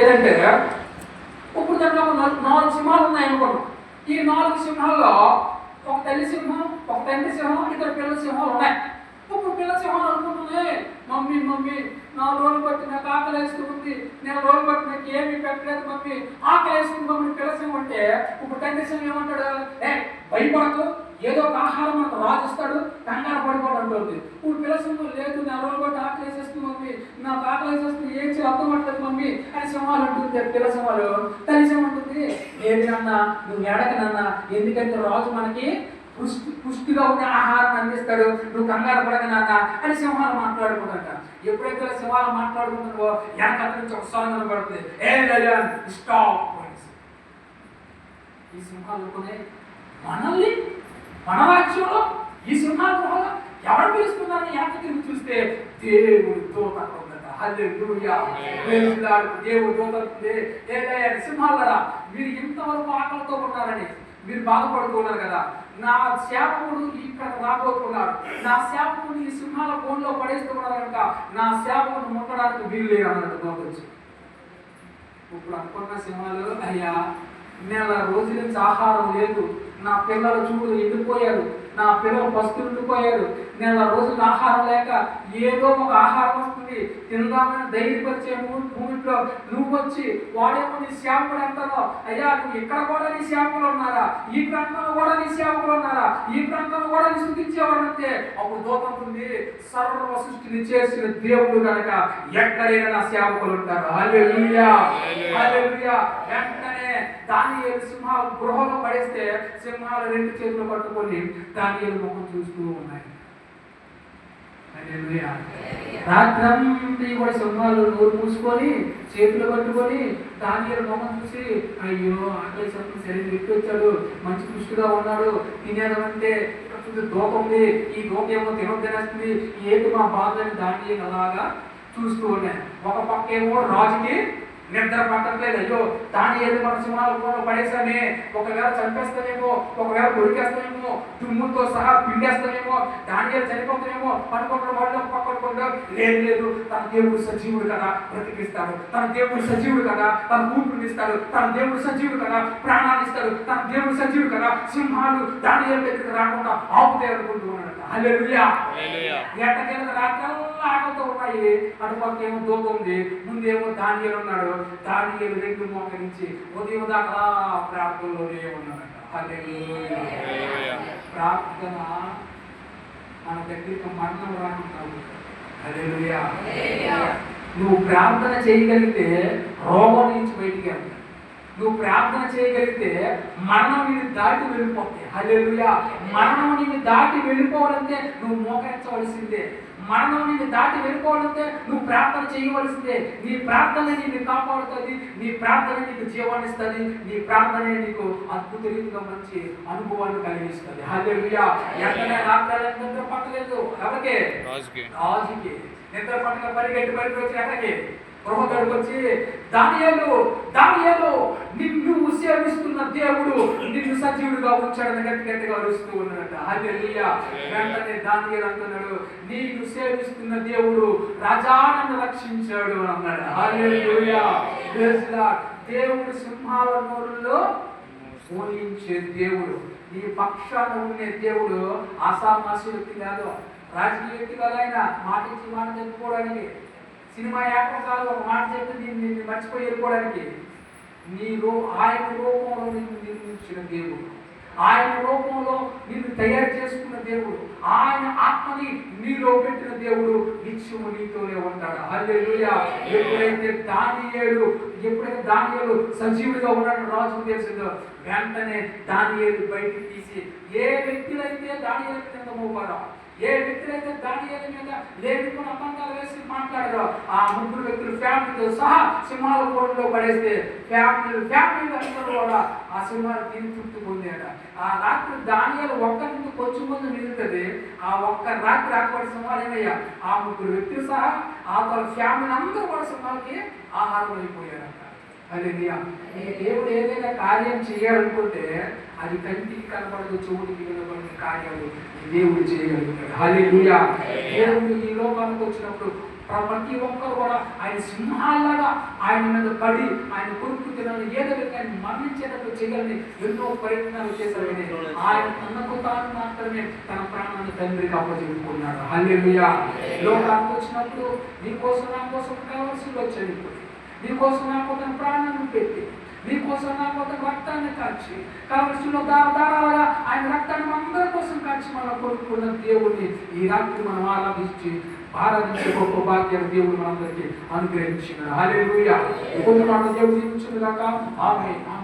ఏదంటే ఇప్పుడు దాంట్లో 4 సింహాలు ఉన్నాయనుకున్నాం. ఈ 4 సింహాల్లో ఒక తల్లి సింహం, ఒక తండ్రి సింహం, ఇద్దరు పిల్లల సింహాలు ఉన్నాయి. ఇప్పుడు పిల్ల సింహాలు అనుకుంటున్నాయి, మమ్మీ మమ్మీ 4 రోజులు బట్టి నాకు ఆకలి వేస్తుంది, నేను రోజులు బట్టి నాకు ఏమీ పెట్టలేదు మమ్మీ, ఆకలి వేస్తుంది మమ్మీ. పిల్ల సింహం అంటే ఇప్పుడు తండ్రి సింహం ఏమంటాడు, భయపడదు, ఏదో ఒక ఆహారం మనకు రాజుస్తాడు, కంగారు పడిపోవడం అంటుంది. ఇప్పుడు పిల్ల సింహం లేదు, నా రోజులు బట్టి ఆకలి వేసేస్తుంది మమ్మీ, నాకు ఆకలి వేసేస్తుంది, ఏం చేయాలి అర్థం పట్టలేదు మమ్మీ అని సింహాలు అంటుంది. పిల్ల సింహాలు తల్లి సింహం అంటుంది, లేదు నాన్న నువ్వు ఎడక నాన్న, ఎందుకంటే రాజు మనకి పుష్టిగా ఉండే ఆహారం అందిస్తాడు, నువ్వు కంగారు పడక నాన్న అని సింహాలు మాట్లాడుకుంటాట. ఎప్పుడైతే సింహాలు మాట్లాడుకుంటారో వెనక నుంచి ఒక స్వరం పడుతుంది, ఏ లయన్ స్టాప్. ఈ సింహాలు అనుకునే మనల్ని మన రాజ్యంలో ఈ సింహాల గృహంలో ఎవరు పిలుస్తున్నారని వెనక తిరిగి చూస్తే దేవుడు దూత ఉందట. హల్లెలూయా, దేవుడు దూత. ఏ సింహాలరా, మీరు ఇంతవరకు ఆకలితో ఉన్నారని మీరు బాధపడుతున్నారు కదా, నా సేవకుడు ఇక్కడ రాబోతున్నాడు, నా సేవకుడు ఈ సింహాల బోన్లో పడేస్తున్నారు కనుక నా సేవకుడు ముట్టడానికి వీలు లేదు అన్నట్టు గోపొచ్చు. ఇప్పుడు అనుకున్న సింహాలు, అయ్యా నెల రోజుల నుంచి ఆహారం లేదు, నా పిల్లలు చూడు ఎండిపోయారు, నా పిల్లలు పస్తులు ఉండిపోయారు, నెల రోజులు ఆహారం లేక ఏదో ఒక ఆహారం వస్తుంది తిందామని ధైర్యపరిచే భూమిలో నువ్వు వచ్చి వాడేమో నీ సేవకుడు అంటారో, అయ్యా నువ్వు ఇక్కడ కూడా నీ సేవకులు ఉన్నారా, ఈ ప్రాంతంలో కూడా నీ సేవకులు ఉన్నారా, ఈ ప్రాంతంలో కూడా నీ స్తుతించేవారంటే అప్పుడు దూతంతుంది, సర్వ సృష్టిని చేసిన దేవుడు కనుక ఎక్కడైనా నా సేవకులు ఉంటారు. హల్లెలూయా, హల్లెలూయా. వెంటనే దానియేలు సింహాల గృహంలో పడేస్తే సింహాలు 2 చేతులు పట్టుకొని దానియేలు ముఖం చూస్తూ ఉన్నాయి. రాత్రంతా కూడా సింహాలు నోరు మూసుకొని చేతులు పట్టుకొని దానియేలు ముఖం చూసి, అయ్యో ఆకలి శరీరం ఎట్టి వచ్చాడు, మంచి పుష్టిగా ఉన్నాడు, తినేదంటే దూక ఉంది, ఈ దూక ఏమో తినొద్దేస్తుంది, ఏంటి మా బాధ అని దానియేలు అలాగా చూస్తూ ఉన్నాయి. ఒక పక్క ఏమో రాజుకి నిద్ర పట్టట్లేదు, అయ్యో దానియేలు మన సింహాల గృహంలో పడేసామే, ఒకవేళ చంపేస్తామేమో, ఒకవేళ కొరికేస్తామేమో, తుమ్ముతో సహా పిండేస్తామేమో, దానియేలు చనిపోతామేమో అనుకుంటున్న వాళ్ళు పక్కనుకుంటూ, లేదు లేదు తన దేవుడు సజీవుడు కదా బ్రతికిస్తాడు, తన దేవుడు సజీవుడు కదా తన ఊపిరినిస్తాడు, తన దేవుడు సజీవుడు కదా ప్రాణాన్ని ఇస్తాడు, తన దేవుడు సజీవుడు కదా సింహాలు దానియేలు దగ్గరికి రాకుండా ఆపుతాయి అనుకుంటూ ఉన్నాడు. హల్లెలూయా. ఎట్టకేళ్ళ రాత్రల్లా ఆకలితో ఉన్నాయి, అటుపక్కేమో దూక ఉంది, ముందేమో దానియేలు ఉన్నాడు. దానియేలు 2 మోకరించి ఉదయం దాకా ప్రార్థనలోనే ఉన్నాడట. హల్లెలూయా. ప్రార్థన మన దగ్గరికి మరణం రాకుంటావు. హల్లెలూయా. నువ్వు ప్రార్థన చేయగలిగితే రోగం నుంచి బయటికి వెళ్తావు, నువ్వు ప్రార్థన చేయగలిగితే మరణం నిన్ను దాటి వెళ్ళిపోతాయి. హల్లెలూయా. మరణం నిన్ను దాటి వెళ్ళిపోవాలంటే నువ్వు మోకరించవలసిందే, మరణం నిన్ను దాటి వెళ్ళిపోవాలంటే నువ్వు ప్రార్థన చేయవలసిందే. నీ ప్రార్థన నిన్ను కాపాడుతుంది, నీ ప్రార్థన నీకు జీవాన్ని ఇస్తుంది, నీ ప్రార్థన నీకు అద్భుత రీతిగా మంచి అనుభవాన్ని కలిగిస్తుంది. హల్లెలూయా. ఎక్కడైనా రాత్రి నిద్ర పట్టలేదు ఎవరికి, రాజుకి నిద్ర పట్టక పరిగెట్టి వచ్చి ఎక్కడికి గృహంలోకి వచ్చి, దానియేలు దానియేలు నిన్ను సేవిస్తున్న దేవుడు నిన్ను సజీవుడిగా ఉంచాడని గట్టిగా అరుస్తూ ఉన్నాడట. హల్లెలూయా. వెంటనే దానియేలు అంటున్నాడు, నీకు సేవిస్తున్న దేవుడు రాజా నన్ను రక్షించాడు అన్నాడు. హల్లెలూయా. దేవుడు సింహాల నోరులో మోయించే దేవుడు, నీ పక్షాన ఉండే దేవుడు ఆసామాసి వ్యక్తి కాదు, రాజకీయ వ్యక్తి కాదు. ఆయన మాట ఇచ్చి మాట చెప్పుకోవడానికి, సినిమా యాక్టర్ కాదు, ఒక మాట చెప్పి దీన్ని మర్చిపోయి వెళ్ళిపోవడానికి. ఆయన రూపంలో నిన్ను నిర్మించిన దేవుడు, ఆయన రూపంలో నిన్ను తయారు చేసుకున్న దేవుడు, ఆయన ఆత్మని నీలో పెట్టిన దేవుడు నిత్యము నీతోనే ఉంటాడు. హల్లెలూయా. ఎప్పుడైతే దానియేలు సజీవుడిగా ఉన్నాడు రాజుకు తెలిసిందో వెంటనే దానియేలు బయటికి తీసి, ఏ వ్యక్తులైతే దానియేలు కింద మోపారో, ఏ వ్యక్తులైతే దానియేలు మీద లేనిపోయిన అబద్ధాలు వేసి మాట్లాడారో ఆ 3 వ్యక్తులు ఫ్యామిలీతో సహా సింహాల కోటలో పడేస్తే ఫ్యామిలీ అందరూ కూడా ఆ సింహాలు తిని తృప్తి పొందాడు. ఆ రాత్రి దానియేలు ఒక్కరికి కొంచెం ముందు మిగులుతుంది, ఆ ఒక్క రాత్రి అక్కడ సింహాలు ఏమయ్యా ఆ 3 వ్యక్తులు సహా ఆ వాళ్ళ ఫ్యామిలీ అందరూ కూడా సింహాలకి ఆహారం అయిపోయారంట. హల్లెలూయా. ఈ దేవుడు ఏదైనా కార్యం చేయాలనుకుంటే అది కంటికి కనబడదు, చెవుడికి వినబడిన కార్యాలు దేవుడు చేయగలుగుతాడు. హల్లెలూయా. దేవుడు ఈ లోకానికి వచ్చినప్పుడు ప్రతి ఒక్కరు కూడా ఆయన సింహాల్లాగా ఆయన మీద పడి ఆయన కొడుకు తినాలని ఏదో ఆయన మరణించేటప్పుడు చేయాలని ఎన్నో ప్రయత్నాలు చేశారు. ఆయన తనకు తాను మాత్రమే తన ప్రాణాన్ని తండ్రికి అప్పచెప్పుకున్నాడు. హల్లెలూయా. లోకానికి వచ్చినప్పుడు నీకోసం నా కోసం కావాల్సి వచ్చాడు. నీకోసం నా కోసం ప్రాణాన్ని పెట్టి, నీకోసం నా కోసం రక్తాన్ని కాచి, కావలసిన దారాలుగా ఆయన రక్తాన్ని అందరి కోసం కాచి మన కొడుకున్న దేవుడిని ఈ రాత్రి మనం ఆరాధించే గొప్ప భాగ్యాన్ని దేవుడు మనందరికీ అనుగ్రహించినాడు. హల్లెలూయా. దేవుడు దీవించును గాక. ఆమేన్.